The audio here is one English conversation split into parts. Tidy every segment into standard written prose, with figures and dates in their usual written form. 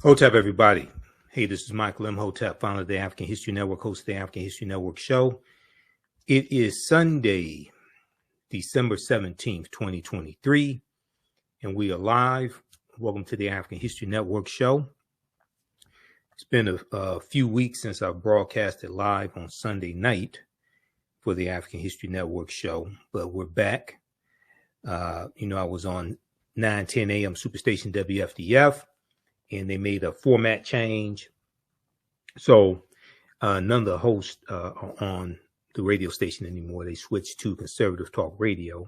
Hotep, everybody. Hey, this is Michael Imhotep, founder of the African History Network, host of the African History Network show. It is Sunday, December 17th, 2023, and we are live. Welcome to the African History Network show. It's been a few weeks since I broadcasted live on Sunday night for the African History Network show, but we're back. I was on 9:10 a.m. Superstation WFDF, and they made a format change. So none of the hosts are on the radio station anymore. They switched to conservative talk radio.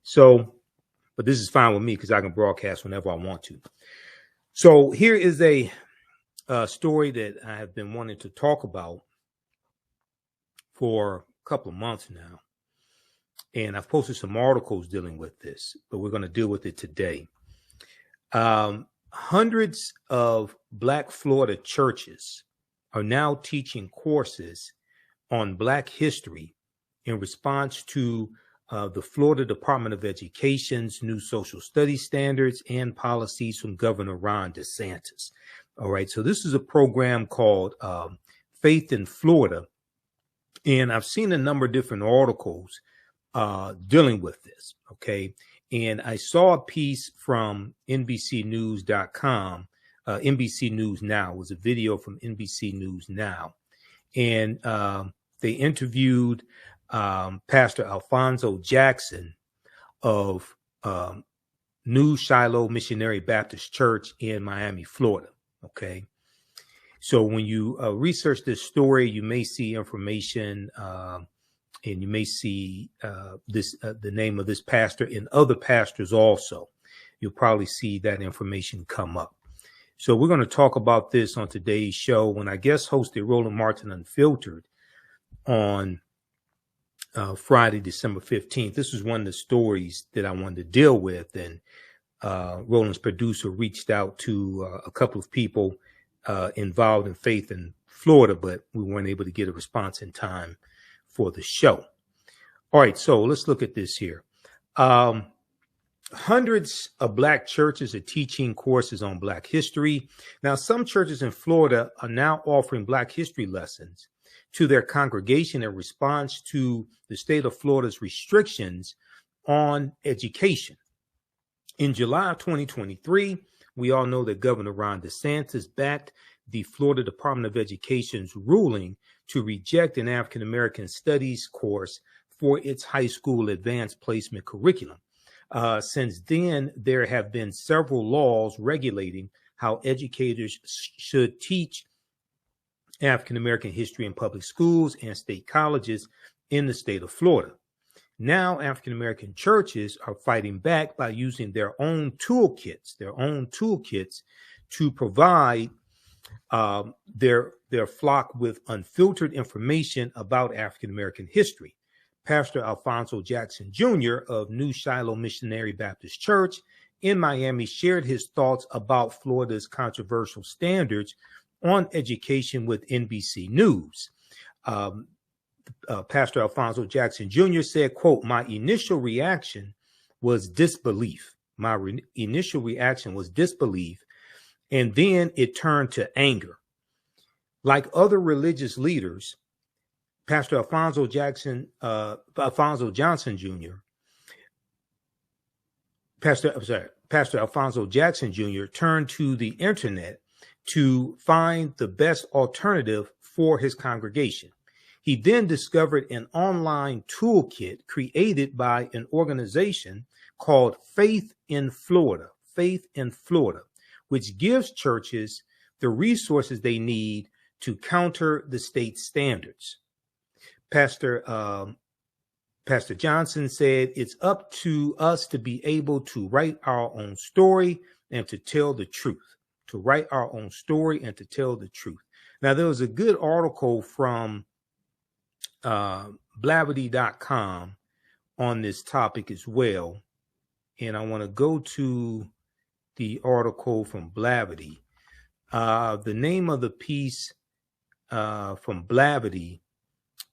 So, but this is fine with me because I can broadcast whenever I want to. So here is a story that I have been wanting to talk about for a couple of months now. And I've posted some articles dealing with this, but we're going to deal with it today. Hundreds of Black Florida churches are now teaching courses on Black history in response to the Florida Department of Education's new social studies standards and policies from Governor Ron DeSantis. All right, so this is a program called Faith in Florida, and I've seen a number of different articles dealing with this, okay? And I saw a piece from NBCnews.com, NBC News Now. It was a video from NBC News Now. And they interviewed Pastor Alphonso Jackson of New Shiloh Missionary Baptist Church in Miami, Florida. Okay. So when you research this story, you may see information and you may see the name of this pastor and other pastors also. You'll probably see that information come up. So we're going to talk about this on today's show when I guest hosted Roland Martin Unfiltered on Friday, December 15th. This was one of the stories that I wanted to deal with. And Roland's producer reached out to a couple of people involved in Faith in Florida, but we weren't able to get a response in time for the show. All right, so let's look at this here. Hundreds of Black churches are teaching courses on Black history. Now, some churches in Florida are now offering Black history lessons to their congregation in response to the state of Florida's restrictions on education. In July of 2023, we all know that Governor Ron DeSantis backed the Florida Department of Education's ruling to reject an African American studies course for its high school advanced placement curriculum. Since then, there have been several laws regulating how educators should teach African American history in public schools and state colleges in the state of Florida. Now, African American churches are fighting back by using their own toolkits to provide their flock with unfiltered information about African American history. Pastor Alphonso Jackson Jr. of New Shiloh Missionary Baptist Church in Miami shared his thoughts about Florida's controversial standards on education with NBC News. Pastor Alphonso Jackson Jr. said, quote, "My initial reaction was disbelief. Initial reaction was disbelief, and then it turned to anger. Like other religious leaders, Pastor Alphonso Johnson Jr. Pastor Alphonso Jackson Jr. turned to the internet to find the best alternative for his congregation. He then discovered an online toolkit created by an organization called Faith in Florida, which gives churches the resources they need to counter the state standards. Pastor Johnson said, "It's up to us to be able to write our own story and to tell the truth, Now, there was a good article from Blavity.com on this topic as well. And I want to go to the article from Blavity. The name of the piece from Blavity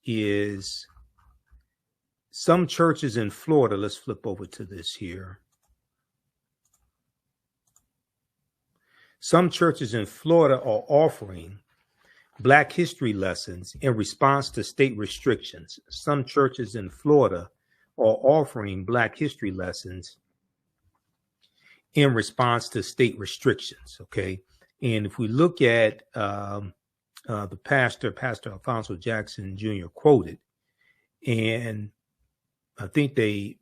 is some churches in Florida. Let's flip over to this here. Some churches in Florida are offering Black history lessons in response to state restrictions. Some churches in Florida are offering Black history lessons in response to state restrictions. Okay. And if we look at the Pastor Alphonso Jackson Jr. quoted, and I think they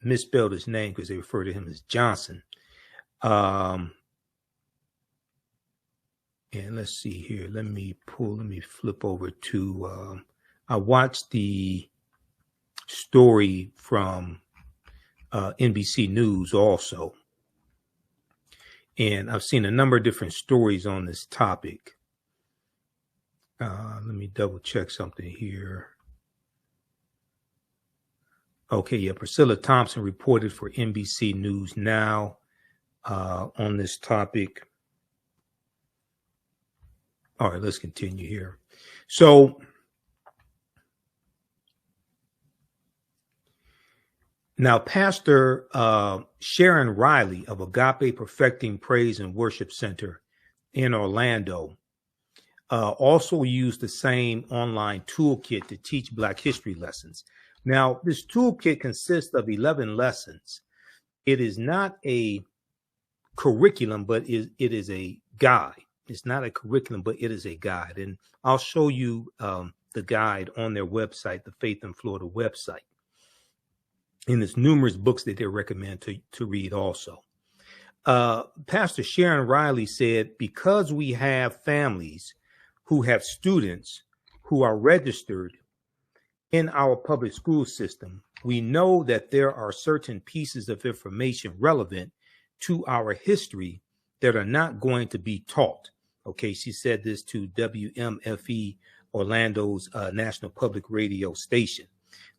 misspelled his name because they refer to him as Johnson. And let's see here. Let me flip over to, I watched the story from NBC News also. And I've seen a number of different stories on this topic. Let me double check something here. Okay, yeah, Priscilla Thompson reported for NBC News Now on this topic. All right, let's continue here. So now, Pastor Sharon Riley of Agape Perfecting Praise and Worship Center in Orlando also used the same online toolkit to teach Black history lessons. Now, this toolkit consists of 11 lessons. It is not a curriculum, but it is a guide. It's not a curriculum, but it is a guide. And I'll show you the guide on their website, the Faith in Florida website. And there's numerous books that they recommend to read also. Pastor Sharon Riley said, because we have families who have students who are registered in our public school system, we know that there are certain pieces of information relevant to our history that are not going to be taught. Okay, she said this to WMFE, Orlando's national public radio station.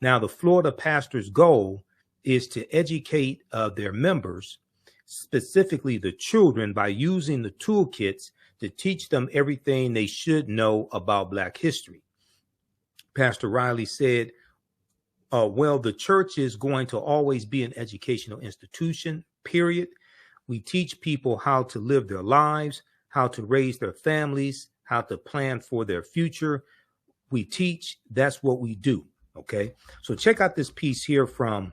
Now, the Florida pastor's goal is to educate their members, specifically the children, by using the toolkits to teach them everything they should know about Black history. Pastor Riley said, well, the church is going to always be an educational institution, period. We teach people how to live their lives, how to raise their families, how to plan for their future. We teach, that's what we do. Okay, so check out this piece here from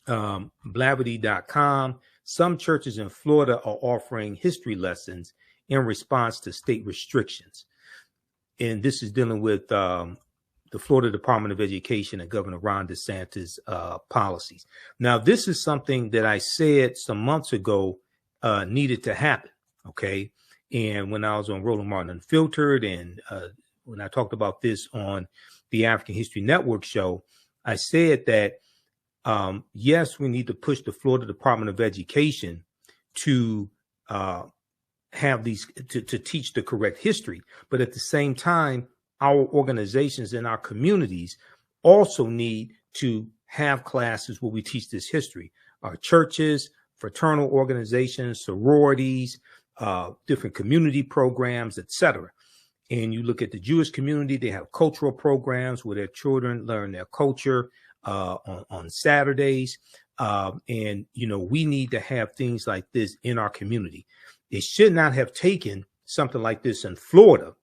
Blavity.com. Some churches in Florida are offering history lessons in response to state restrictions. And this is dealing with the Florida Department of Education and Governor Ron DeSantis policies. Now, this is something that I said some months ago needed to happen. Okay. And when I was on Roland Martin Unfiltered, and when I talked about this on the African History Network show, I said that, yes, we need to push the Florida Department of Education to have these, to teach the correct history. But at the same time, our organizations and our communities also need to have classes where we teach this history. Our churches, fraternal organizations, sororities, different community programs, etc. And you look at the Jewish community, they have cultural programs where their children learn their culture on Saturdays. And, you know, we need to have things like this in our community. It should not have taken something like this in Florida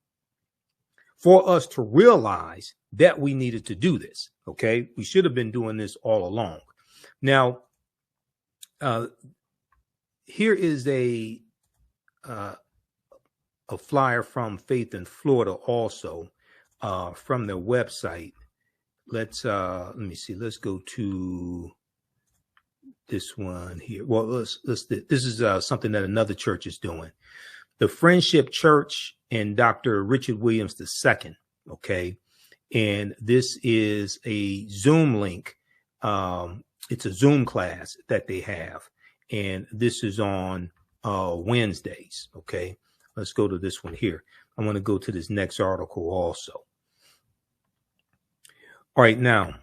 for us to realize that we needed to do this. Okay, we should have been doing this all along. Now, here is a flyer from Faith in Florida, also from their website. Let's let me see. Let's go to this one here. Well, this is something that another church is doing. The Friendship Church and Dr. Richard Williams II. Okay. And this is a Zoom link. It's a Zoom class that they have. And this is on Wednesdays. Okay. Let's go to this one here. I want to go to this next article also. All right. Now,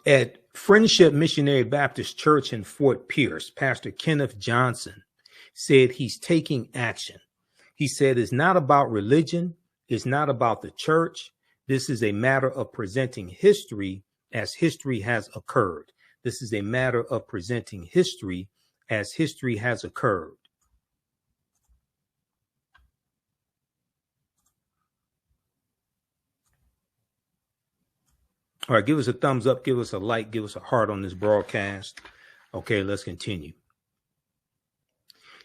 at Friendship Missionary Baptist Church in Fort Pierce, Pastor Kenneth Johnson said he's taking action. He said it's not about religion. It's not about the church. This is a matter of presenting history as history has occurred. This is a matter of presenting history as history has occurred. All right, give us a thumbs up, give us a like, give us a heart on this broadcast. Okay, let's continue.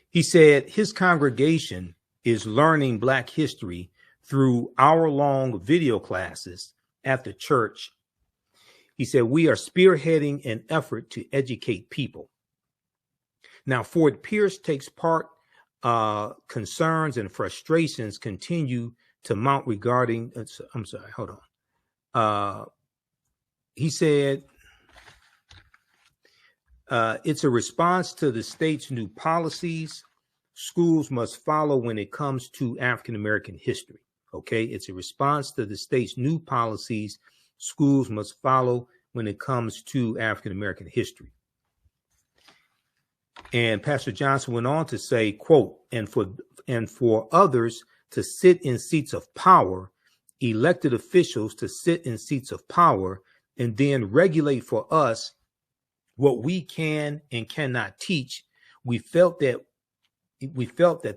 He said his congregation is learning Black history through hour-long video classes at the church. He said, we are spearheading an effort to educate people. Now, Ford Pierce takes part. Concerns and frustrations continue to mount regarding, I'm sorry, hold on. He said, it's a response to the state's new policies schools must follow when it comes to African-American history. Okay, it's a response to the state's new policies schools must follow when it comes to African-American history. And Pastor Johnson went on to say, quote, and for others to sit in seats of power, elected officials to sit in seats of power, and then regulate for us what we can and cannot teach. We felt that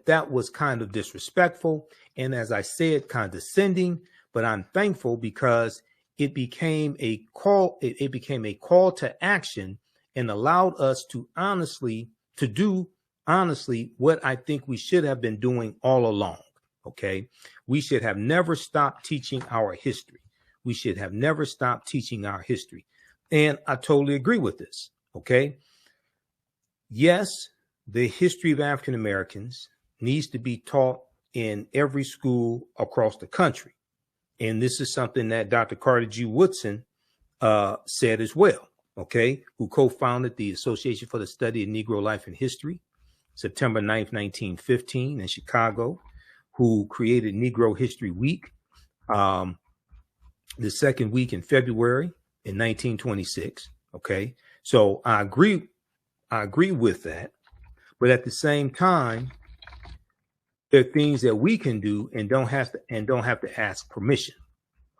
that was kind of disrespectful, and as I said, condescending. But I'm thankful because it became a call. It became a call to action and allowed us to do honestly what I think we should have been doing all along. Okay, we should have never stopped teaching our history. We should have never stopped teaching our history. And I totally agree with this. Okay. Yes, the history of African Americans needs to be taught in every school across the country. And this is something that Dr. Carter G. Woodson said as well. Okay, who co-founded the Association for the Study of Negro Life and History, September 9th, 1915 in Chicago, who created Negro History Week, the second week in February in 1926. Okay, so I agree with that, but at the same time, there are things that we can do and don't have to ask permission.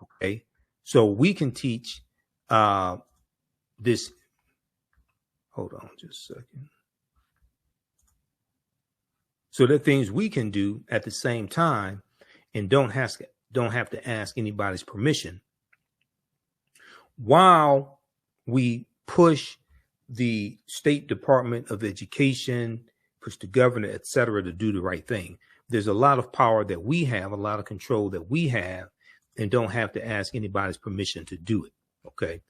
Okay, so we can teach this. Hold on just a second. So there are things we can do at the same time and don't have to ask anybody's permission, while we push the State Department of Education, push the governor, et cetera, to do the right thing. There's a lot of power that we have, a lot of control that we have, and don't have to ask anybody's permission to do it. Okay.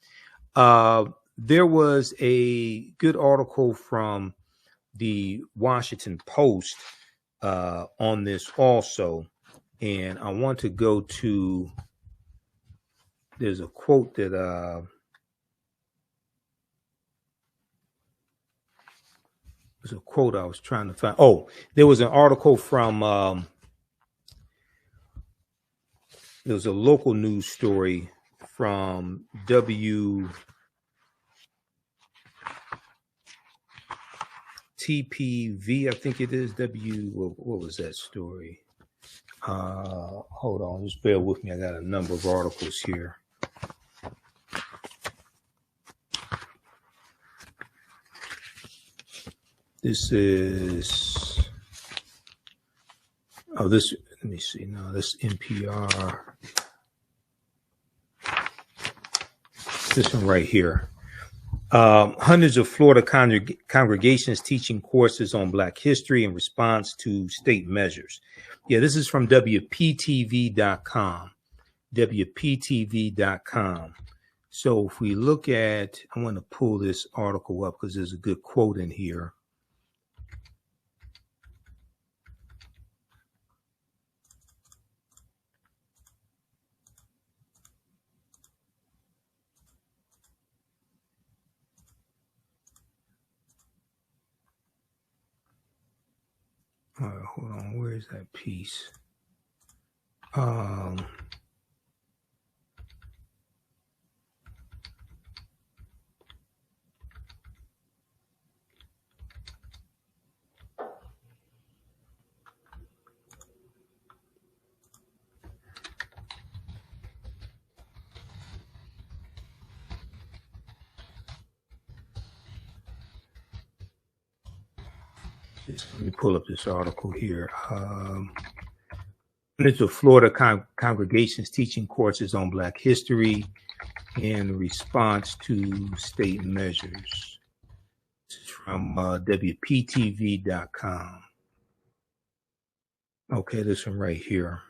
There was a good article from the Washington Post on this also, and I want to go to, there's a quote that there's a quote I was trying to find. Oh, there was an article from there was a local news story from WTPV, I think it is. What was that story? Hold on, just bear with me. I got a number of articles here. This is, let me see. No, this NPR. This one right here. Hundreds of Florida congregations teaching courses on Black history in response to state measures. Yeah, this is from WPTV.com. WPTV.com. So if we look at, I want to pull this article up because there's a good quote in here. All right, hold on. Where's that piece? Let me pull up this article here. It's a Florida congregations teaching courses on Black history in response to state measures. This is from WPTV.com. Okay, this one right here.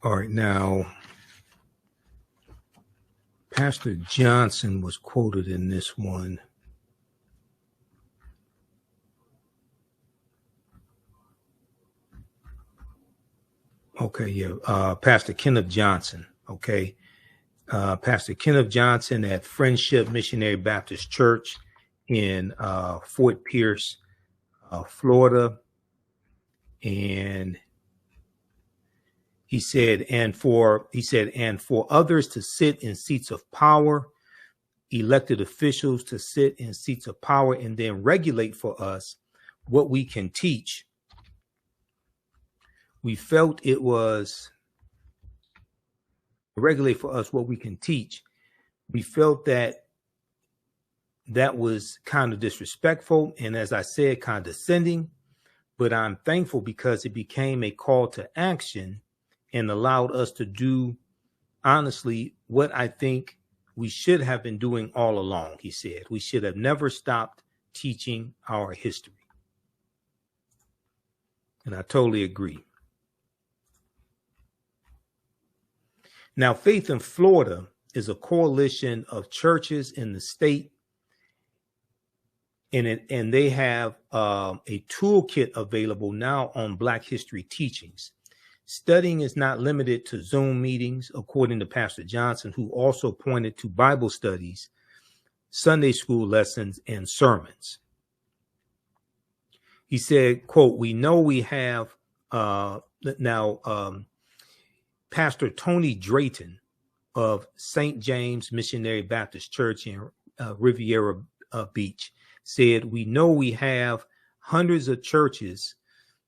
All right, now, Pastor Johnson was quoted in this one. Okay, yeah, Pastor Kenneth Johnson, okay. Pastor Kenneth Johnson at Friendship Missionary Baptist Church in Fort Pierce, Florida. And he said, and for others to sit in seats of power, elected officials to sit in seats of power and then regulate for us what we can teach. We felt it was regulate for us what we can teach. We felt that was kind of disrespectful and, as I said, condescending, but I'm thankful because it became a call to action and allowed us to do, honestly, what I think we should have been doing all along, he said. We should have never stopped teaching our history. And I totally agree. Now, Faith in Florida is a coalition of churches in the state, and they have a toolkit available now on Black history teachings. Studying is not limited to Zoom meetings, according to Pastor Johnson, who also pointed to Bible studies, Sunday school lessons, and sermons. He said, quote, we know we have Pastor Tony Drayton of St. James Missionary Baptist Church in Riviera Beach said, we know we have hundreds of churches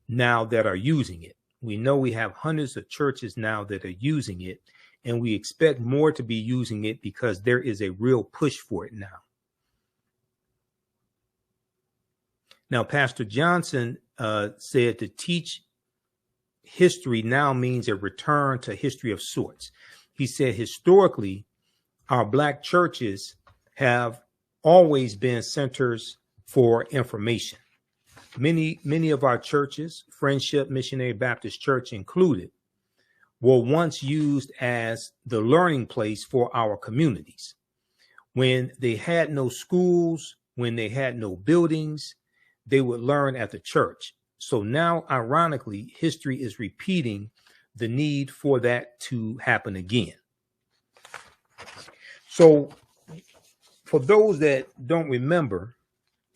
now that are using it. We know we have hundreds of churches now that are using it, and we expect more to be using it because there is a real push for it now. Now, Pastor Johnson said to teach history now means a return to history of sorts. He said, historically, our Black churches have always been centers for information. Many of our churches, Friendship Missionary Baptist Church included, were once used as the learning place for our communities. When they had no schools, when they had no buildings, they would learn at the church. So now, ironically, history is repeating the need for that to happen again. So for those that don't remember,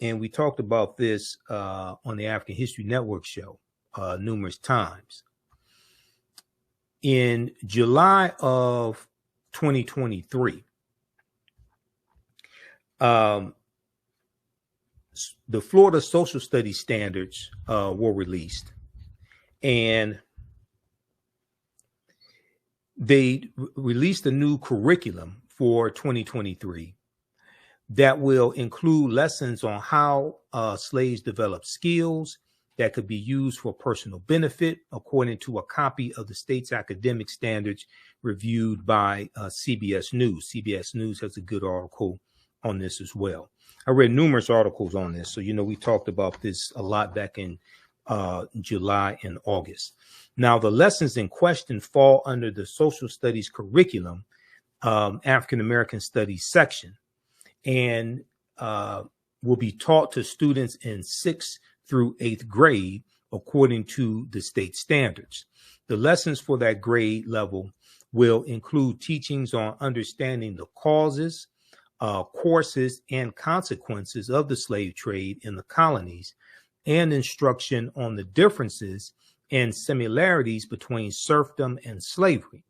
and we talked about this on the African History Network show numerous times. In July of 2023, the Florida Social Studies standards were released, and they released a new curriculum for 2023 that will include lessons on how slaves developed skills that could be used for personal benefit, according to a copy of the state's academic standards reviewed by CBS News. CBS News has a good article on this as well. I read numerous articles on this. So, we talked about this a lot back in July and August. Now, the lessons in question fall under the social studies curriculum, African American Studies section, and will be taught to students in 6th through 8th grade, according to the state standards. The lessons for that grade level will include teachings on understanding the causes, courses, and consequences of the slave trade in the colonies, and instruction on the differences and similarities between serfdom and slavery,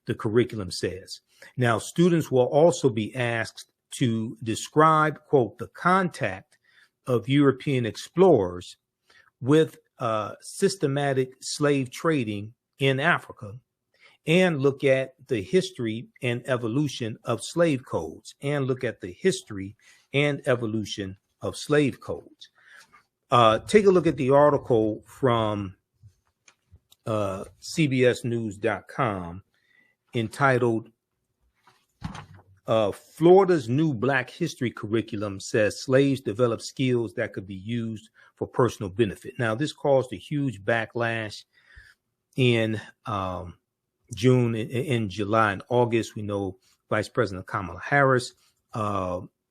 the curriculum says. Now, students will also be asked to describe, quote, the contact of European explorers with systematic slave trading in Africa, and look at the history and evolution of slave codes, and look at the history and evolution of slave codes. Take a look at the article from CBSnews.com entitled Florida's new Black history curriculum says slaves develop skills that could be used for personal benefit. Now, this caused a huge backlash in June, in July and August. We know Vice President Kamala Harris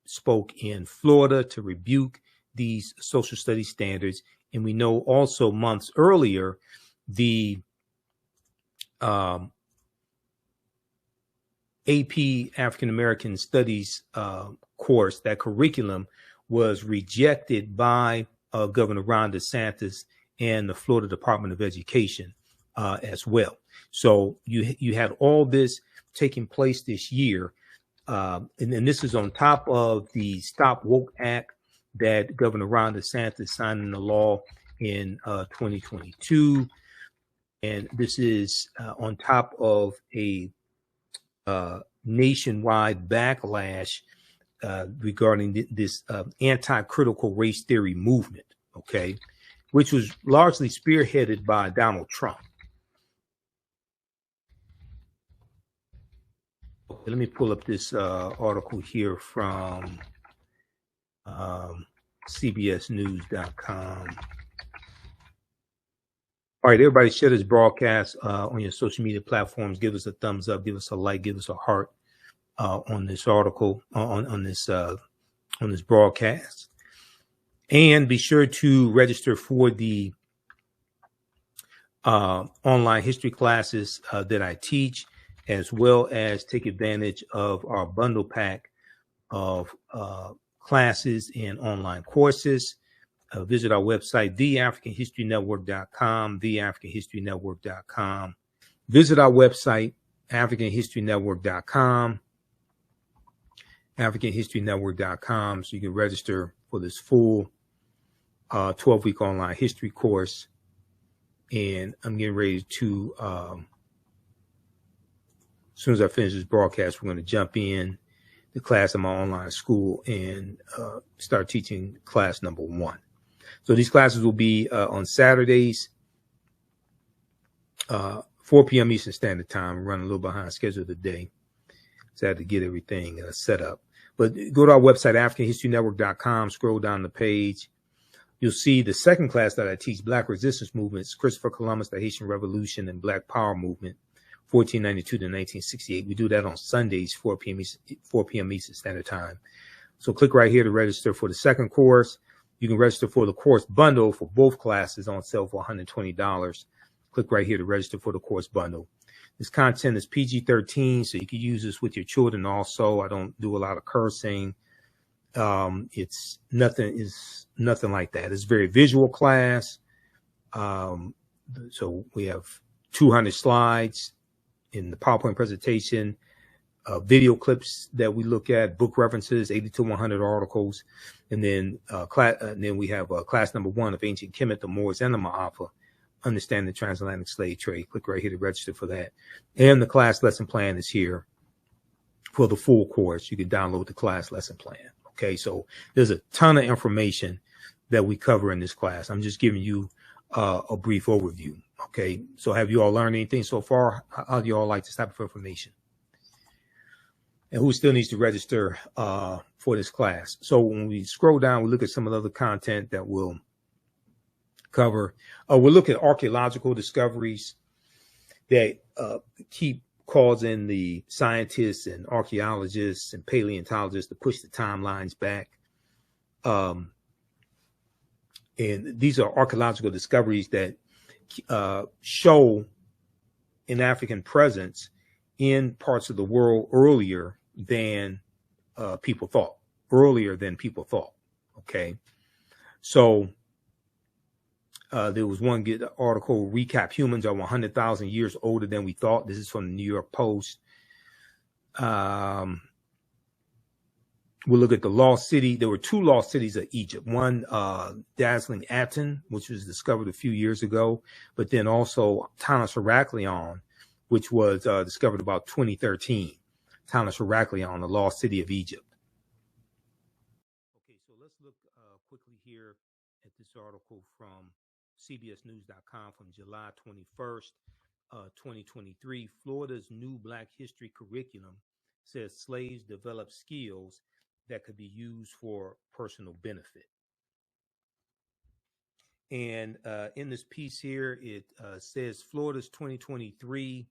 spoke in Florida to rebuke these social studies standards. And we know also months earlier, the AP African American Studies course, that curriculum was rejected by Governor Ron DeSantis and the Florida Department of Education as well. So you had all this taking place this year. And this is on top of the Stop Woke Act that Governor Ron DeSantis signed into law in 2022. And this is on top of a nationwide backlash regarding this anti-critical race theory movement, okay, which was largely spearheaded by Donald Trump. Okay, let me pull up this article here from CBSnews.com. All right, everybody, share this broadcast on your social media platforms. Give us a thumbs up, give us a like, give us a heart on this article, on this broadcast, and be sure to register for the online history classes that I teach, as well as take advantage of our bundle pack of classes and online courses. Visit our website, TheAHNShow.com, TheAHNShow.com. Visit our website, AfricanHistoryNetwork.com, AfricanHistoryNetwork.com, so you can register for this full 12-week online history course. And I'm getting ready to, as soon as I finish this broadcast, we're going to jump in the class in my online school and start teaching class number 1. So these classes will be on Saturdays, 4 p.m. Eastern Standard Time. I'm running a little behind schedule today, so I had to get everything set up. But go to our website, AfricanHistoryNetwork.com, scroll down the page. You'll see the second class that I teach, Black Resistance Movements, Christopher Columbus, the Haitian Revolution, and Black Power Movement, 1492 to 1968. We do that on Sundays, 4 p.m. Eastern Standard Time. So click right here to register for the second course. You can register for the course bundle for both classes on sale for $120. Click right here to register for the course bundle. This content is PG-13, so you can use this with your children also. I don't do a lot of cursing. It's nothing like that. It's a very visual class. So we have 200 slides in the PowerPoint presentation, video clips that we look at, book references, 80 to 100 articles. And then we have class number 1 of Ancient Kemet, the Moors, and the Ma'afa, Understanding the Transatlantic Slave Trade. Click right here to register for that. And the class lesson plan is here for the full course. You can download the class lesson plan. Okay, so there's a ton of information that we cover in this class. I'm just giving you a brief overview. Okay, so have you all learned anything so far? How do you all like this type of information? And who still needs to register for this class? So when we scroll down, we look at some of the other content that we'll cover. We'll look at archaeological discoveries that keep causing the scientists and archaeologists and paleontologists to push the timelines back. And these are archaeological discoveries that show an African presence in parts of the world earlier than people thought. Okay, so There was one good article, Recap Humans Are 100,000 Years Older Than We Thought. This is from the New York Post. We'll look at the lost city. There were two lost cities of Egypt. One, dazzling Aten, which was discovered a few years ago, but then also Tanis Heraklion, which was discovered about 2013. Tanis Heraklion, the lost city of Egypt. Okay, so let's look quickly here at this article from CBSNews.com from July 21st, 2023. Florida's new Black history curriculum says slaves develop skills that could be used for personal benefit. And in this piece here, it says Florida's 2023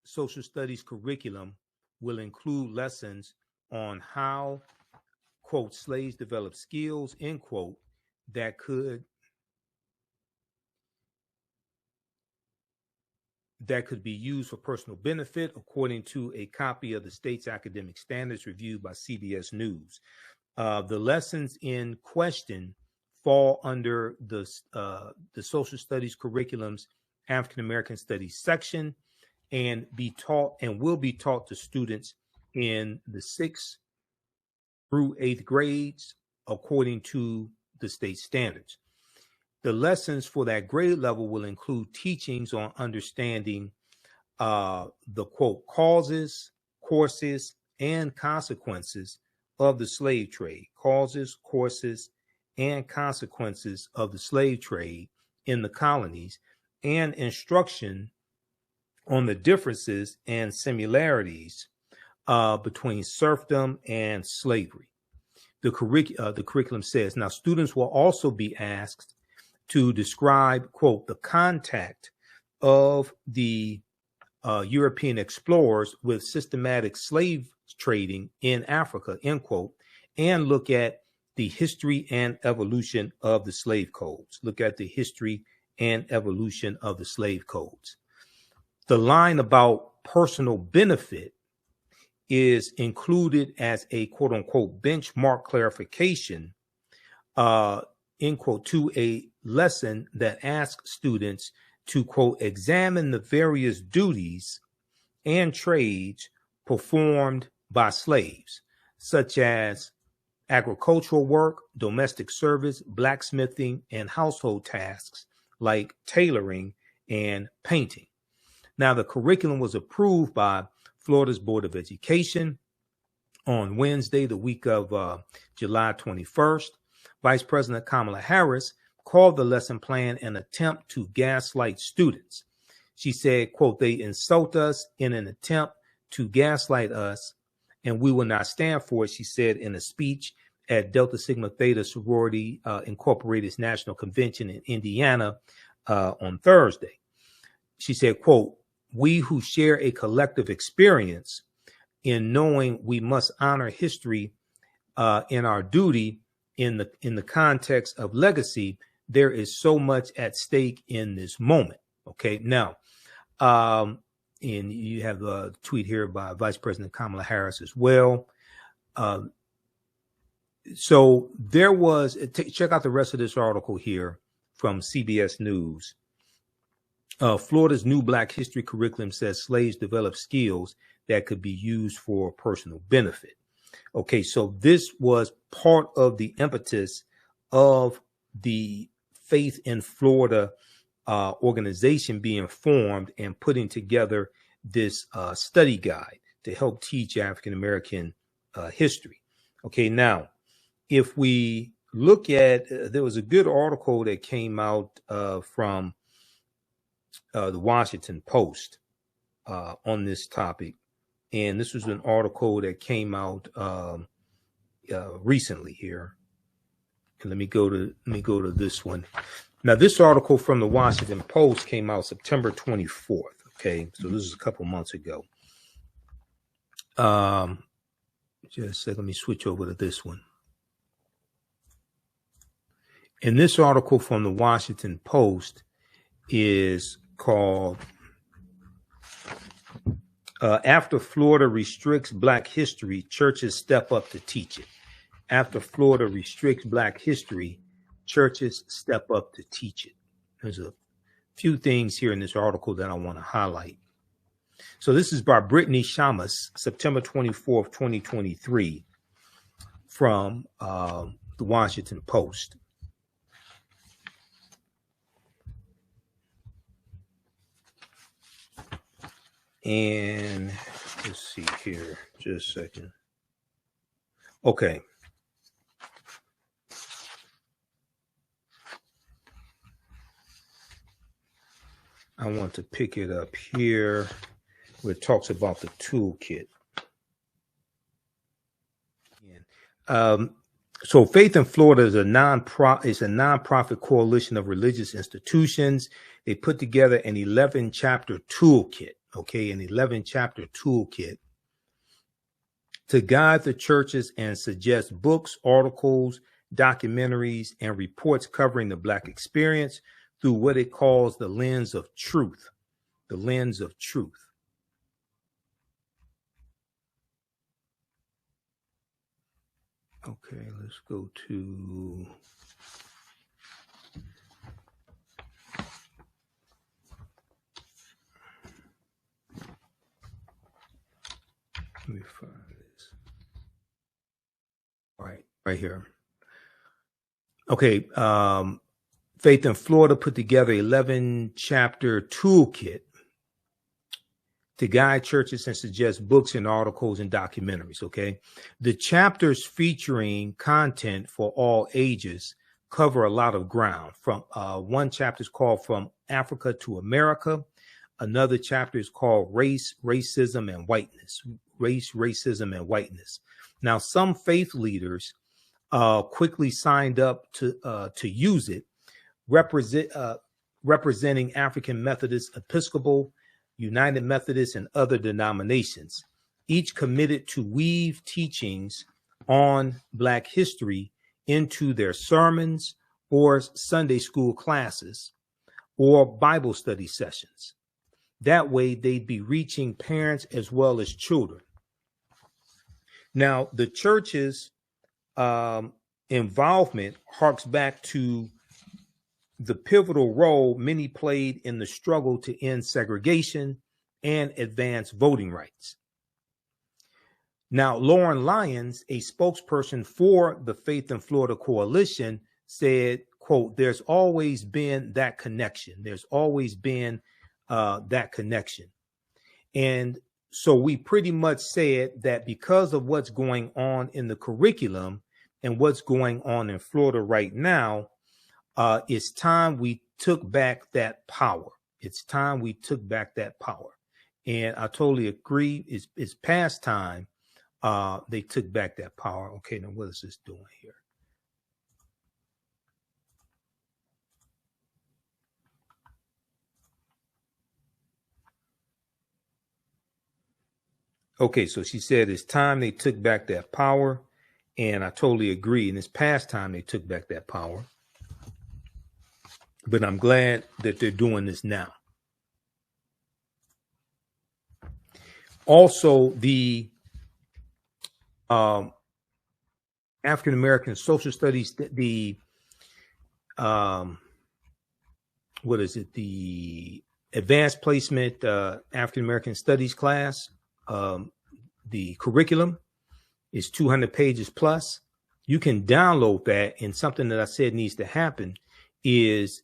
social studies curriculum will include lessons on how, quote, slaves develop skills, end quote, that could be used for personal benefit, according to a copy of the state's academic standards reviewed by CBS News. The lessons in question fall under the social studies curriculum's African American Studies section and will be taught to students in the 6th through 8th grades, according to the state standards. The lessons for that grade level will include teachings on understanding the, quote, causes, courses, and consequences of the slave trade, causes, courses, and consequences of the slave trade in the colonies, and instruction on the differences and similarities between serfdom and slavery. The curriculum says, now students will also be asked to describe, quote, the contact of the European explorers with systematic slave trading in Africa, end quote, and look at the history and evolution of the slave codes. Look at the history and evolution of the slave codes. The line about personal benefit is included as a, quote unquote, benchmark clarification, end quote, to a lesson that asks students to, quote, examine the various duties and trades performed by slaves, such as agricultural work, domestic service, blacksmithing, and household tasks like tailoring and painting. Now, the curriculum was approved by Florida's Board of Education on Wednesday, the week of July 21st. Vice President Kamala Harris called the lesson plan an attempt to gaslight students. She said, quote, they insult us in an attempt to gaslight us, and we will not stand for it, she said in a speech at Delta Sigma Theta Sorority Incorporated's National Convention in Indiana on Thursday. She said, quote, we who share a collective experience in knowing we must honor history in our duty in the context of legacy, there is so much at stake in this moment. Okay, now, and you have a tweet here by Vice President Kamala Harris as well. So there was, check out the rest of this article here from CBS News. Florida's new Black history curriculum says slaves develop skills that could be used for personal benefit. Okay, so this was part of the impetus of the Faith in Florida organization being formed and putting together this study guide to help teach African American history. Okay, now, if we look at, there was a good article that came out from the Washington Post on this topic. And this was an article that came out recently here. And let me go to this one. Now, this article from the Washington Post came out September 24th. Okay, so this is a couple months ago. Just a second, let me switch over to this one. And this article from the Washington Post is called After Florida Restricts Black History, Churches Step Up to Teach It. After Florida restricts Black history, churches step up to teach it. There's a few things here in this article that I want to highlight. So this is by Brittany Shamus, September 24th, 2023, from the Washington Post. And let's see here, just a second. Okay. I want to pick it up here where it talks about the toolkit. So Faith in Florida is a nonprofit coalition of religious institutions. They put together an 11-chapter toolkit, okay, an 11-chapter toolkit to guide the churches and suggest books, articles, documentaries, and reports covering the Black experience through what it calls the lens of truth, the lens of truth. Okay, let's go to let me find this. All right here. Okay, Faith in Florida put together 11-chapter toolkit to guide churches and suggest books and articles and documentaries, okay? The chapters featuring content for all ages cover a lot of ground. From one chapter is called From Africa to America. Another chapter is called Race, Racism, and Whiteness. Race, Racism, and Whiteness. Now, some faith leaders quickly signed up to use it, representing African Methodist, Episcopal, United Methodists, and other denominations, each committed to weave teachings on Black history into their sermons or Sunday school classes or Bible study sessions. That way, they'd be reaching parents as well as children. Now, the church's involvement harks back to the pivotal role many played in the struggle to end segregation and advance voting rights. Now, Lauren Lyons, a spokesperson for the Faith in Florida Coalition, said, quote, "There's always been that connection. There's always been that connection." And so we pretty much said that because of what's going on in the curriculum and what's going on in Florida right now, it's time we took back that power. It's time we took back that power. And I totally agree. It's past time they took back that power. Okay, now what is this doing here? Okay, so she said it's time they took back that power. And I totally agree. And it's past time they took back that power. But I'm glad that they're doing this now. Also, the African American Social Studies, the Advanced Placement African American Studies class, the curriculum is 200 pages plus. You can download that, and something that I said needs to happen is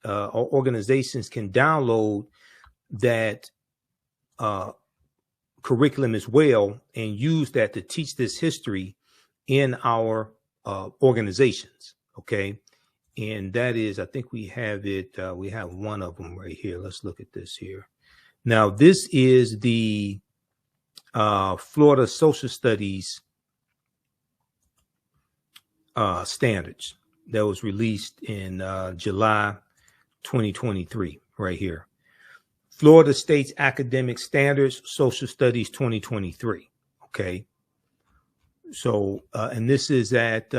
organizations can download that curriculum as well and use that to teach this history in our organizations. Okay. And that is, I think we have it. We have one of them right here. Let's look at this here. Now, this is the Florida Social Studies standards that was released in July 2023 right here. Florida State's Academic Standards, Social Studies 2023. Okay. So, and this is at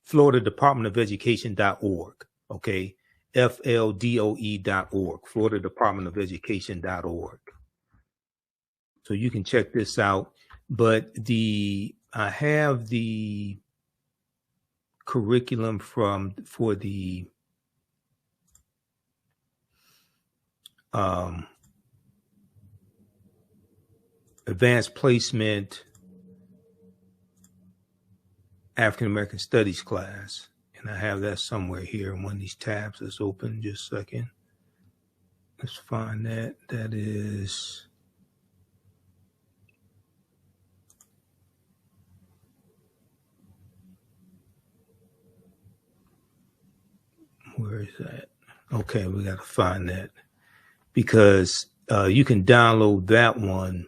Florida Department of Education.org. Okay. FLDOE.org, Florida Department of Education.org. So you can check this out. But I have the curriculum for the advanced placement African American Studies class, and I have that somewhere here in one of these tabs that's open. Just a second. Let's find that. That is where is that? Okay, we got to find that because you can download that one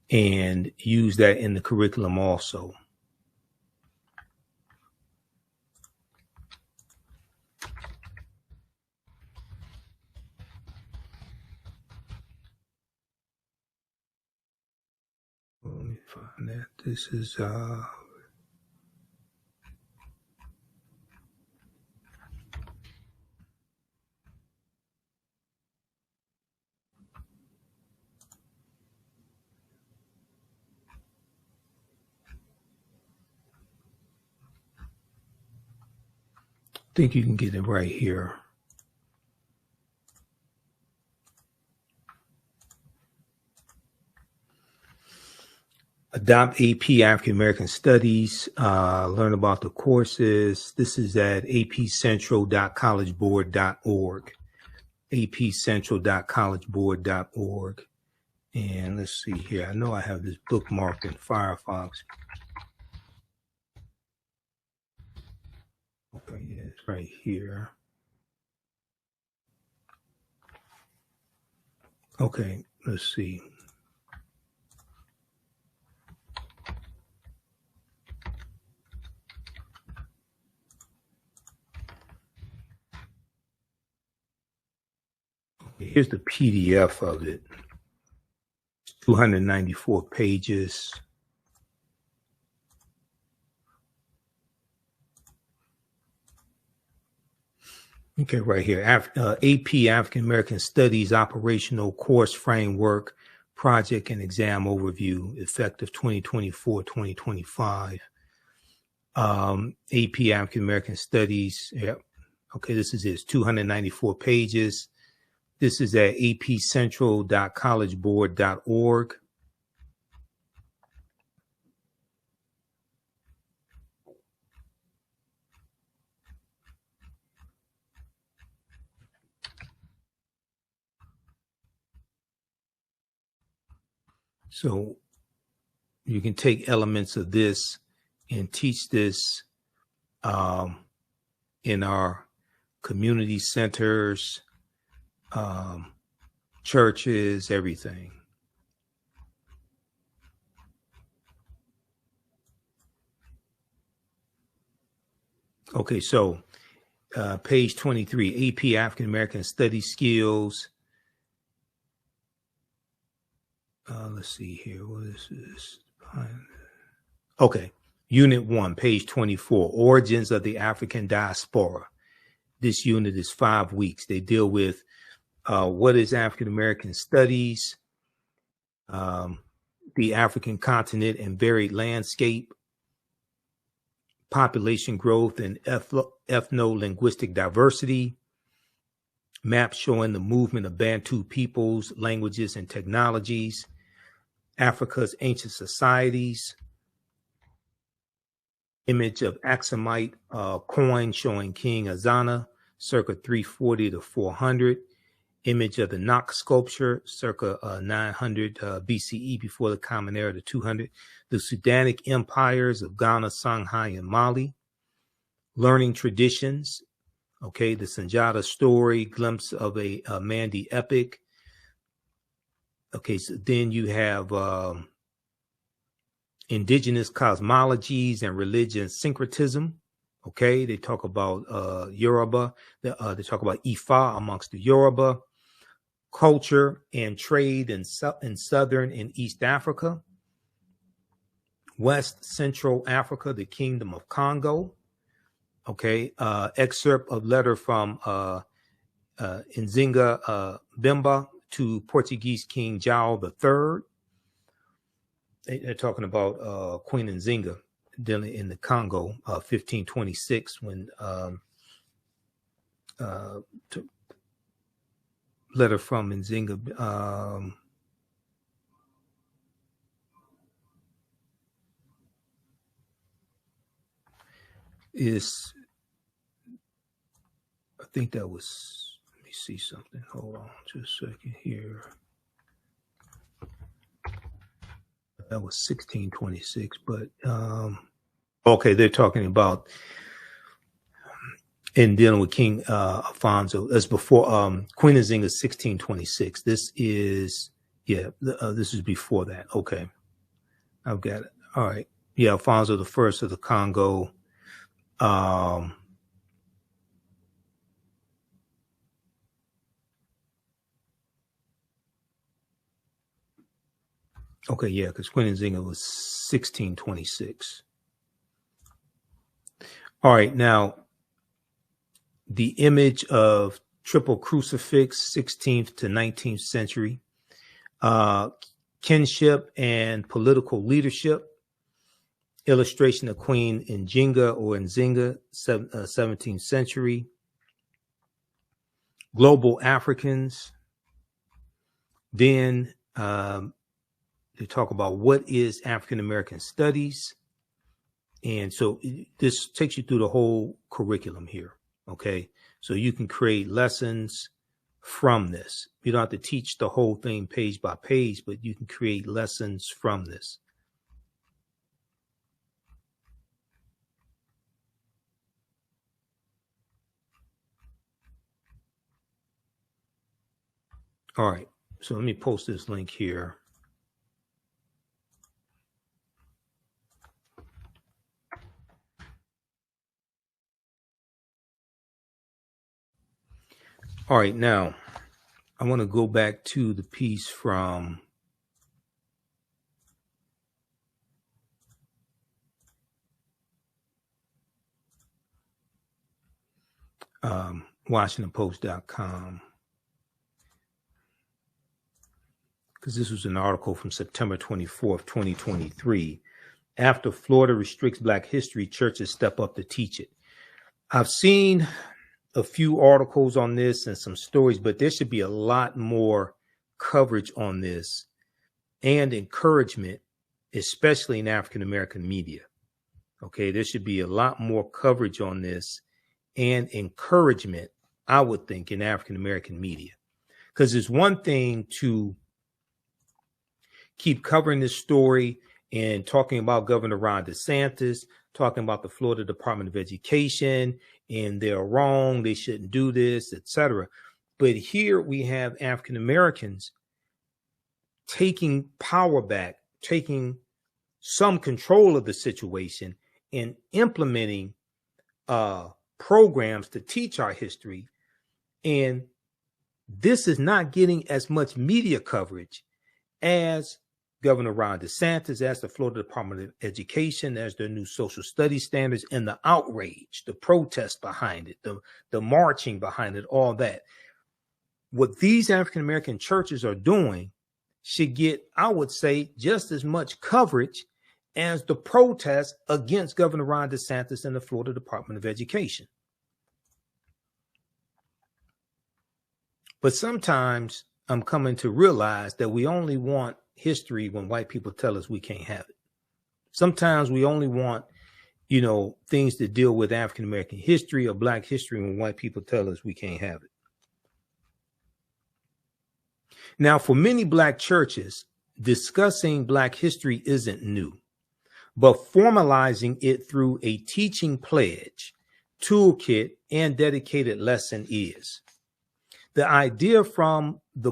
and use that in the curriculum also. Let me find that. This is I think you can get it right here. Adopt AP African American Studies, learn about the courses. This is at apcentral.collegeboard.org, apcentral.collegeboard.org. And let's see here. I know I have this bookmarked in Firefox. Okay, yeah, it's right here. Okay, let's see. Here's the PDF of it. 294 pages. Okay, right here. AP African American Studies Operational Course Framework Project and Exam Overview, effective 2024-2025. AP African American Studies. Yep. Okay, this is it. 294 pages. This is at apcentral.collegeboard.org. So you can take elements of this and teach this in our community centers, churches, everything. Okay, so page 23, AP African American Study Skills. Let's see here. What is this? Okay, Unit 1, page 24, Origins of the African Diaspora. This unit is 5 weeks. They deal with what is African American studies, the African continent and varied landscape, population growth and ethno-linguistic diversity, maps showing the movement of Bantu peoples, languages, and technologies, Africa's ancient societies, image of Aksumite coin showing King Azana, circa 340 to 400, image of the Nok sculpture, circa 900 BCE, before the Common Era to 200, the Sudanic empires of Ghana, Songhai, and Mali, learning traditions, okay, the Sanjata story, glimpse of a Mandi epic. Okay, so then you have indigenous cosmologies and religion syncretism. Okay, they talk about Yoruba, they talk about Ifa amongst the Yoruba, culture and trade in Southern and East Africa, West Central Africa, the Kingdom of Congo. Okay, excerpt of letter from Nzinga Bemba to Portuguese King João III. They're talking about Queen Nzinga. dealing in the Congo, 1526, when letter from Nzinga. I think that was, let me see something. Hold on just a second here. That was 1626, but okay, they're talking about in dealing with King Alphonso. That's before Queen Nzinga 1626. This is, this is before that. Okay, I've got it. All right, yeah, Alfonso the First of the Congo. Okay, yeah, because Queen Nzinga was 1626. All right, now the image of triple crucifix, 16th to 19th century, kinship and political leadership, illustration of Queen Nzinga or Nzinga, 17th century, global Africans. Then they talk about what is African American studies. And so this takes you through the whole curriculum here. Okay. So you can create lessons from this. You don't have to teach the whole thing page by page, but you can create lessons from this. All right. So let me post this link here. All right, now I want to go back to the piece from WashingtonPost.com, because this was an article from September 24th, 2023. After Florida restricts Black history, churches step up to teach it. I've seen a few articles on this and some stories, but there should be a lot more coverage on this and encouragement, especially in African American media. Okay, there should be a lot more coverage on this and encouragement, I would think, in African American media. Because it's one thing to keep covering this story and talking about Governor Ron DeSantis, talking about the Florida Department of Education, and they're wrong, they shouldn't do this, etc. But here we have African Americans taking power back, taking some control of the situation, and implementing programs to teach our history. And this is not getting as much media coverage as Governor Ron DeSantis, as the Florida Department of Education, as their new social studies standards, and the outrage, the protest behind it, the marching behind it, all that. What these African-American churches are doing should get, I would say, just as much coverage as the protest against Governor Ron DeSantis and the Florida Department of Education. But sometimes I'm coming to realize that we only want history when white people tell us we can't have it. Sometimes we only want, things that deal with African American history or Black history when white people tell us we can't have it. Now, for many Black churches, discussing Black history isn't new, but formalizing it through a teaching pledge, toolkit, and dedicated lesson is. The idea came from the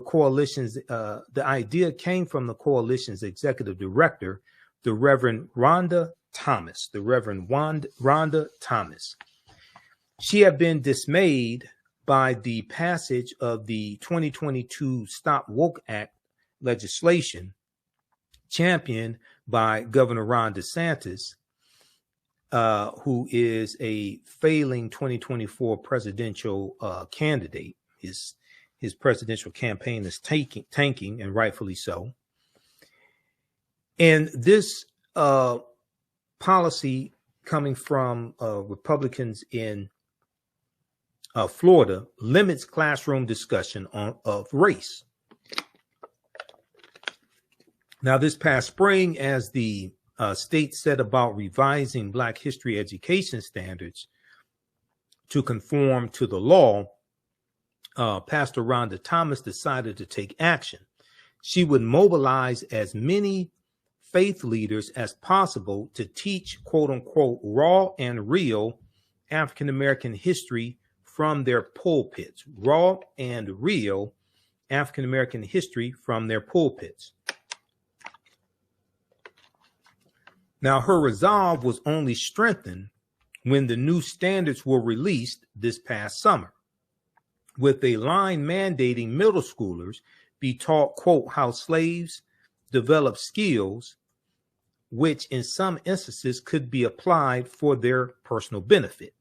coalition's executive director, the Reverend Rhonda Thomas. She had been dismayed by the passage of the 2022 Stop Woke Act legislation championed by Governor Ron DeSantis, who is a failing 2024 presidential candidate. His presidential campaign is tanking, and rightfully so. And this policy coming from Republicans in Florida limits classroom discussion of race. Now, this past spring, as the state set about revising Black history education standards to conform to the law, Pastor Rhonda Thomas decided to take action. She would mobilize as many faith leaders as possible to teach, quote unquote, raw and real African American history from their pulpits. Raw and real African American history from their pulpits. Now, her resolve was only strengthened when the new standards were released this past summer, with a line mandating middle schoolers be taught, quote, how slaves develop skills, which in some instances could be applied for their personal benefit.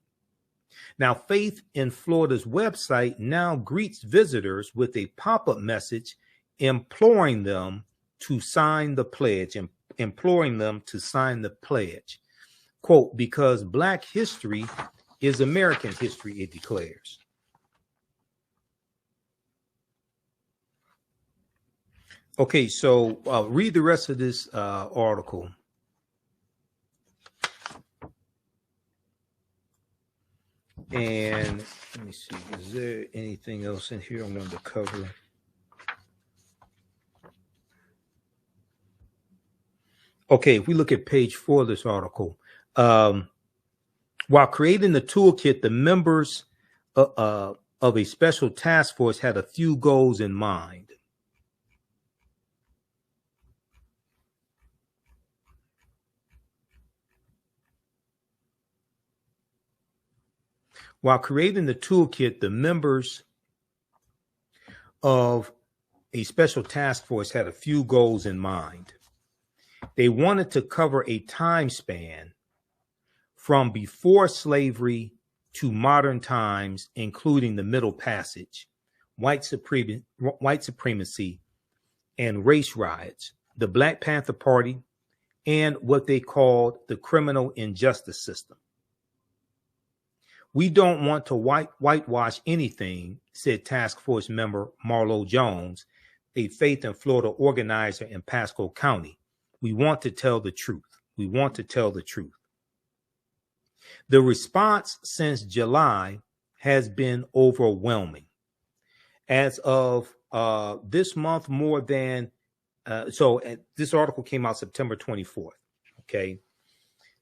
Now, Faith in Florida's website now greets visitors with a pop-up message imploring them to sign the pledge, quote, because Black history is American history, it declares. Okay, so read the rest of this article. And let me see, is there anything else in here I wanted to cover? Okay, if we look at page 4 of this article, while creating the toolkit, the members of a special task force had a few goals in mind. While creating the toolkit, the members of a special task force had a few goals in mind. They wanted to cover a time span from before slavery to modern times, including the Middle Passage, white supremacy, and race riots, the Black Panther Party, and what they called the criminal injustice system. We don't want to whitewash anything, said task force member Marlo Jones, a Faith in Florida organizer in Pasco County. We want to tell the truth. We want to tell the truth. The response since July has been overwhelming. As of this month, more than, this article came out September 24th, okay?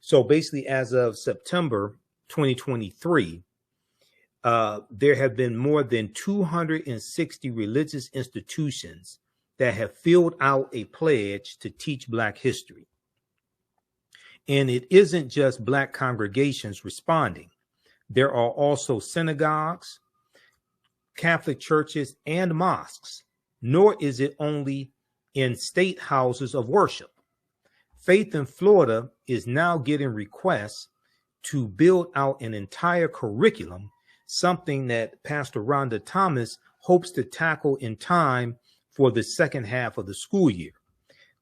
So basically as of September 2023, there have been more than 260 religious institutions that have filled out a pledge to teach Black history. And it isn't just Black congregations responding. There are also synagogues, Catholic churches, and mosques, nor is it only in state houses of worship. Faith in Florida is now getting requests to build out an entire curriculum, something that Pastor Rhonda Thomas hopes to tackle in time for the second half of the school year.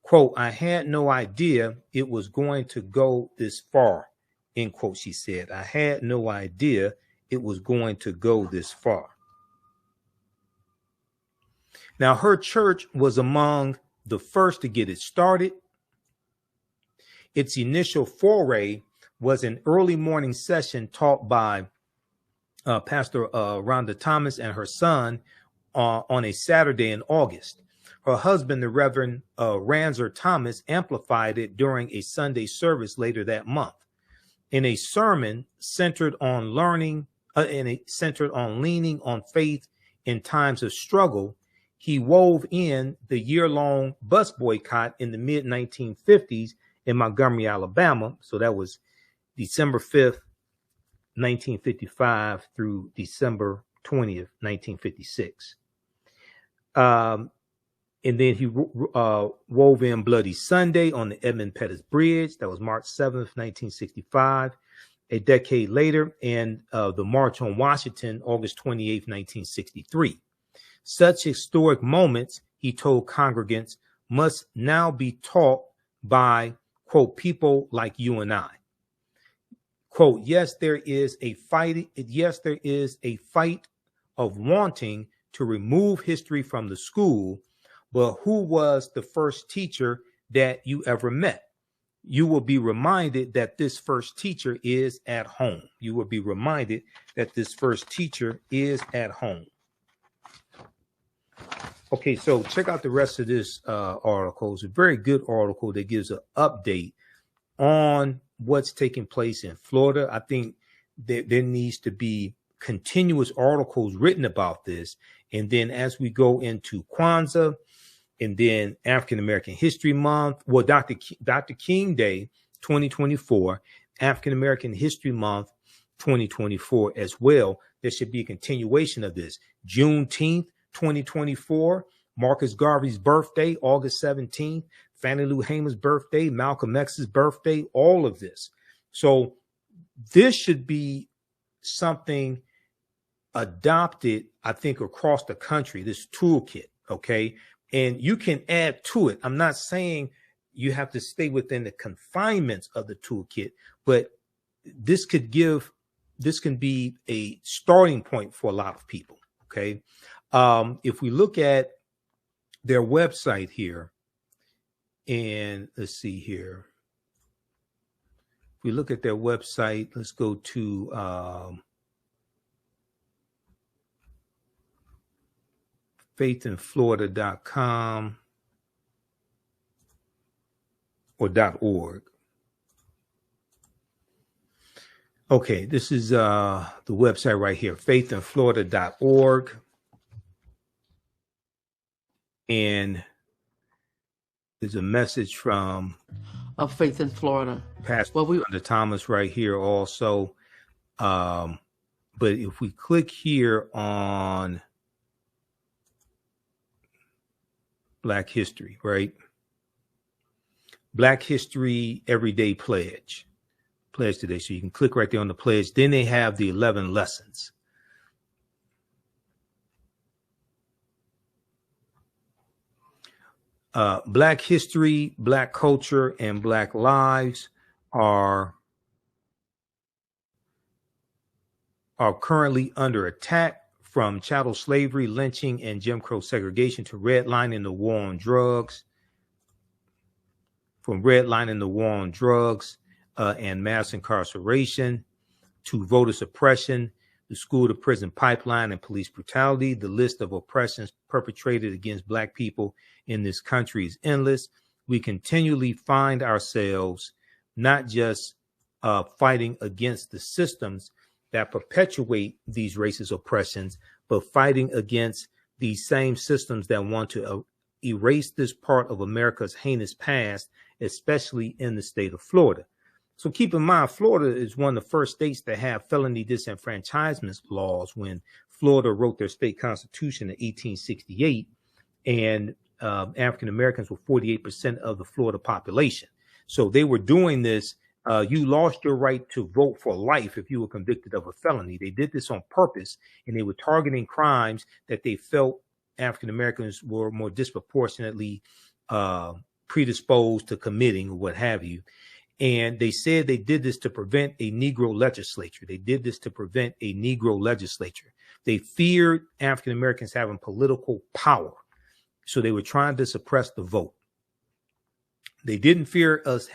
Quote, I had no idea it was going to go this far, end quote, she said. I had no idea it was going to go this far. Now, her church was among the first to get it started. Its initial foray was an early morning session taught by Pastor Rhonda Thomas and her son on a Saturday in August. Her husband, the Reverend Ranzer Thomas, amplified it during a Sunday service later that month. In a sermon centered on leaning on faith in times of struggle, he wove in the year-long bus boycott in the mid-1950s in Montgomery, Alabama. So that was December 5th, 1955 through December 20th, 1956. And then he wove in Bloody Sunday on the Edmund Pettus Bridge. That was March 7th, 1965. A decade later, and the March on Washington, August 28th, 1963. Such historic moments, he told congregants, must now be taught by, quote, people like you and I. Quote, yes, there is a fight of wanting to remove history from the school, but who was the first teacher that you ever met? You will be reminded that this first teacher is at home. You will be reminded that this first teacher is at home. Okay, so check out the rest of this article. It's a very good article that gives an update on what's taking place in Florida. I think that there needs to be continuous articles written about this. And then as we go into Kwanzaa, and then African American History Month, well, Dr. King Day 2024, African American History Month 2024 as well. There should be a continuation of this. Juneteenth 2024, Marcus Garvey's birthday, August 17th, Fannie Lou Hamer's birthday, Malcolm X's birthday, all of this. So this should be something adopted, I think, across the country, this toolkit, okay? And you can add to it. I'm not saying you have to stay within the confinements of the toolkit, but this can be a starting point for a lot of people. Okay. If we look at their website here, and let's see here. If we look at their website, let's go to faithinflorida.com or .org. Okay, this is the website right here, faithinflorida.org. And there's a message from of Faith in Florida. Pastor Under Thomas right here also. But if we click here on Black History, right? Black History Everyday Pledge today. So you can click right there on the pledge. Then they have the 11 lessons. Black history, Black culture, and Black lives are currently under attack, from chattel slavery, lynching, and Jim Crow segregation to redlining the war on drugs, and mass incarceration, to voter suppression, the school to prison pipeline, and police brutality. The list of oppressions perpetrated against Black people in this country is endless. We continually find ourselves not just fighting against the systems that perpetuate these racist oppressions, but fighting against these same systems that want to erase this part of America's heinous past, especially in the state of Florida. So keep in mind, Florida is one of the first states to have felony disenfranchisement laws when Florida wrote their state constitution in 1868, and African Americans were 48% of the Florida population. So they were doing this. You lost your right to vote for life if you were convicted of a felony. They did this on purpose, and they were targeting crimes that they felt African Americans were more disproportionately predisposed to committing, or what have you. And they said they did this to prevent a Negro legislature. They feared African Americans having political power, so they were trying to suppress the vote. They didn't fear us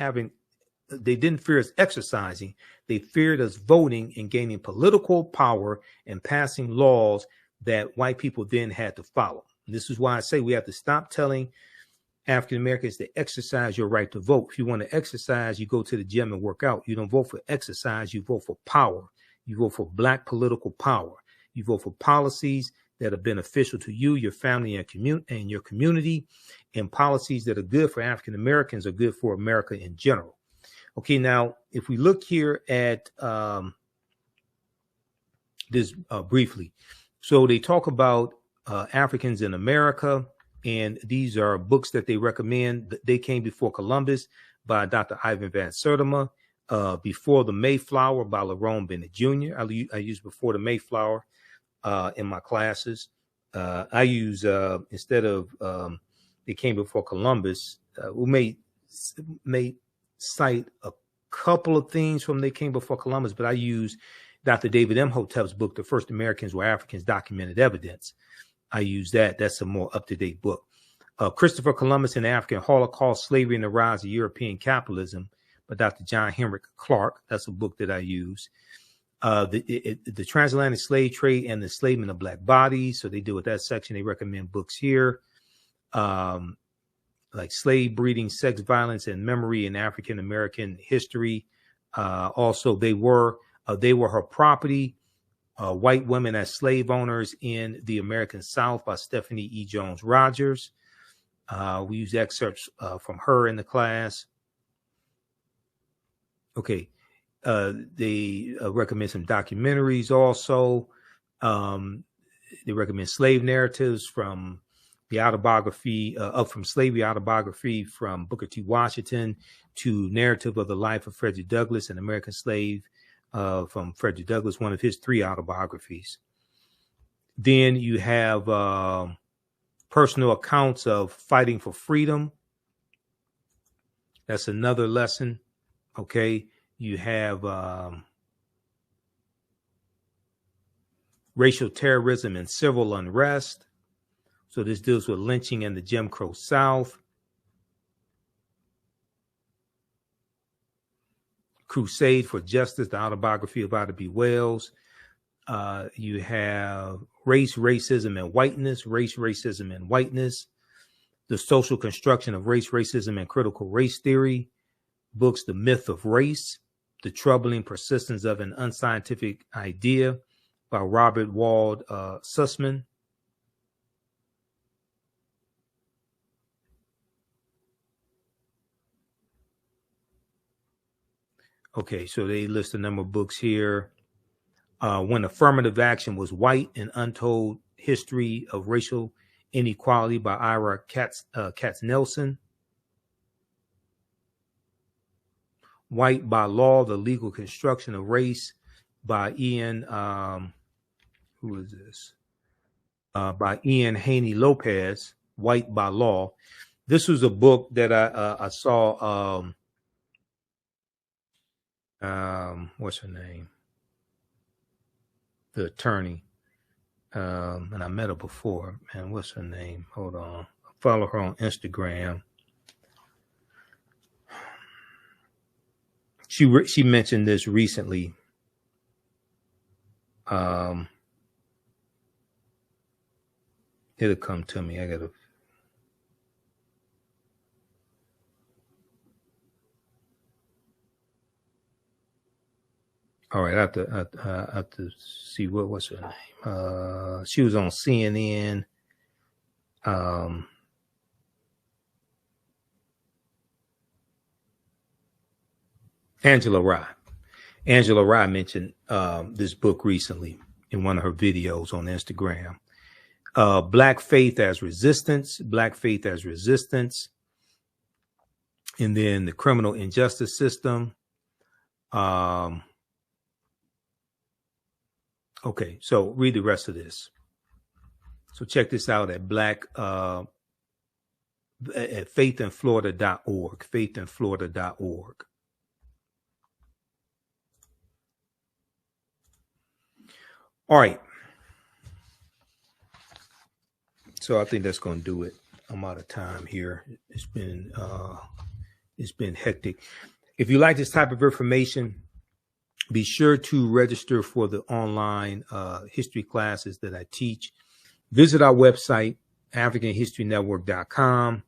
exercising. They feared us voting and gaining political power and passing laws that white people then had to follow. And this is why I say we have to stop telling African Americans to exercise your right to vote. If you want to exercise, you go to the gym and work out. You don't vote for exercise, you vote for power. You vote for Black political power. You vote for policies that are beneficial to you, your family, and your community, and policies that are good for African Americans are good for America in general. Okay, now, if we look here at this briefly. So they talk about Africans in America, and these are books that they recommend. They Came Before Columbus by Dr. Ivan Van Sertima, Before the Mayflower by Lerone Bennett Jr. I use Before the Mayflower in my classes. I use, instead of They Came Before Columbus, we may cite a couple of things from They Came Before Columbus, but I use Dr. David Imhotep's book, The First Americans Were Africans, Documented Evidence. I use that. That's a more up-to-date book. Christopher Columbus and the African Holocaust, Slavery and the Rise of European Capitalism by Dr. John Henrik Clark. That's a book that I use. The Transatlantic Slave Trade and the Enslavement of Black Bodies. So they deal with that section. They recommend books here. Like Slave Breeding, Sex Violence and Memory in African American History. Also, they were her property. White Women as Slave Owners in the American South by Stephanie E. Jones Rogers. We use excerpts from her in the class. Okay. They recommend some documentaries also. They recommend slave narratives from the autobiography, Up From Slavery autobiography from Booker T. Washington to Narrative of the Life of Frederick Douglass, an American Slave, from Frederick Douglass, one of his 3 autobiographies. Then you have personal accounts of fighting for freedom. That's another lesson. Okay. You have racial terrorism and civil unrest. So this deals with lynching in the Jim Crow South. Crusade for Justice, the autobiography of Ida B. Wells. You have Race, Racism, and Whiteness, Race, Racism, and Whiteness. The Social Construction of Race, Racism, and Critical Race Theory. Books, The Myth of Race, The Troubling Persistence of an Unscientific Idea by Robert Wald Sussman. Okay, so they list a number of books here. When Affirmative Action Was White, An Untold History of Racial Inequality by Ira Katz-Nelson. White by Law, The Legal Construction of Race by Ian, who is this? By Ian Haney Lopez, White by Law. This was a book that I saw, what's her name? The attorney. And I met her before. Man, what's her name? Hold on. I follow her on Instagram. She mentioned this recently. It'll come to me. I gotta. All right, I have to see what's her name. She was on CNN. Angela Rye mentioned this book recently in one of her videos on Instagram. Black Faith as Resistance, and then the Criminal Injustice System. Okay, so read the rest of this. So check this out at at faithinflorida.org, faithinflorida.org. All right. So I think that's going to do it. I'm out of time here. It's been hectic. If you like this type of information, be sure to register for the online history classes that I teach. Visit our website, AfricanHistoryNetwork.com,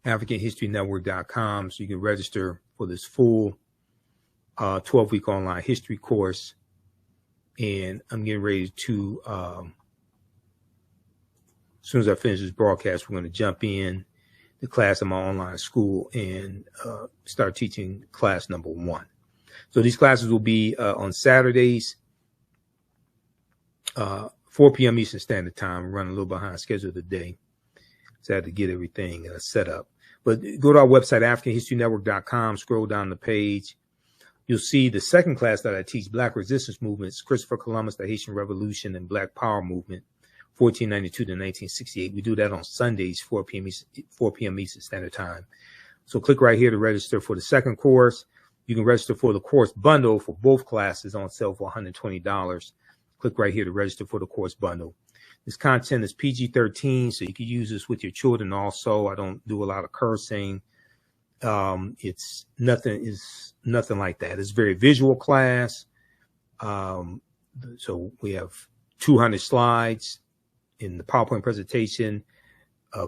AfricanHistoryNetwork.com, so you can register for this full 12-week online history course. And I'm getting ready to, as soon as I finish this broadcast, we're going to jump in the class in my online school and start teaching class number 1. So these classes will be on Saturdays, 4 p.m. Eastern Standard Time. I'm running a little behind schedule today, so I had to get everything set up. But go to our website, AfricanHistoryNetwork.com, scroll down the page. You'll see the second class that I teach, Black Resistance Movements, Christopher Columbus, the Haitian Revolution, and Black Power Movement, 1492 to 1968. We do that on Sundays, 4 p.m. Eastern Standard Time. So click right here to register for the second course. You can register for the course bundle for both classes on sale for $120. Click right here to register for the course bundle. This content is PG-13, so you can use this with your children also. I don't do a lot of cursing. It's nothing like that. It's a very visual class. So we have 200 slides in the PowerPoint presentation,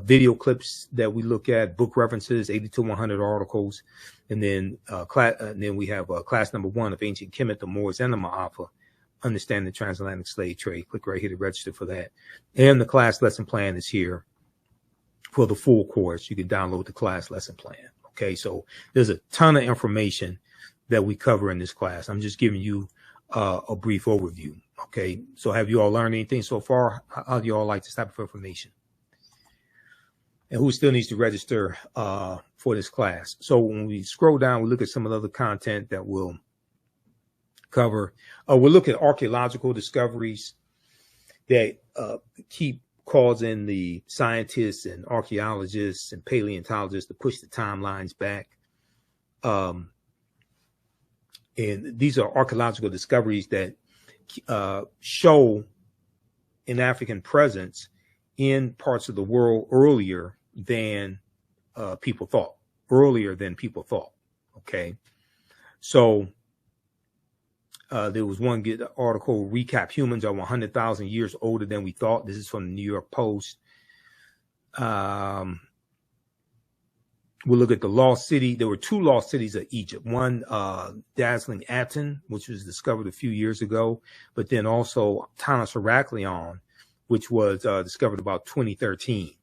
video clips that we look at, book references, 80 to 100 articles. And then, we have class number 1 of Ancient Kemet, the Moors, and the Ma'afa, Understanding the Transatlantic Slave Trade. Click right here to register for that. And the class lesson plan is here for the full course. You can download the class lesson plan. Okay, so there's a ton of information that we cover in this class. I'm just giving you a brief overview. Okay, so have you all learned anything so far? How do you all like this type of information? And who still needs to register for this class? So when we scroll down, we look at some of the other content that we'll cover. We'll look at archaeological discoveries that keep causing the scientists and archaeologists and paleontologists to push the timelines back. And these are archaeological discoveries that show an African presence in parts of the world earlier than people thought. Okay, so there was one good article, Recap Humans Are 100,000 Years Older Than We Thought. This is from the New York Post. We'll look at the lost city. There were 2 lost cities of Egypt. One, dazzling Aten, which was discovered a few years ago, but then also Tanis Heraklion, which was discovered about 2013.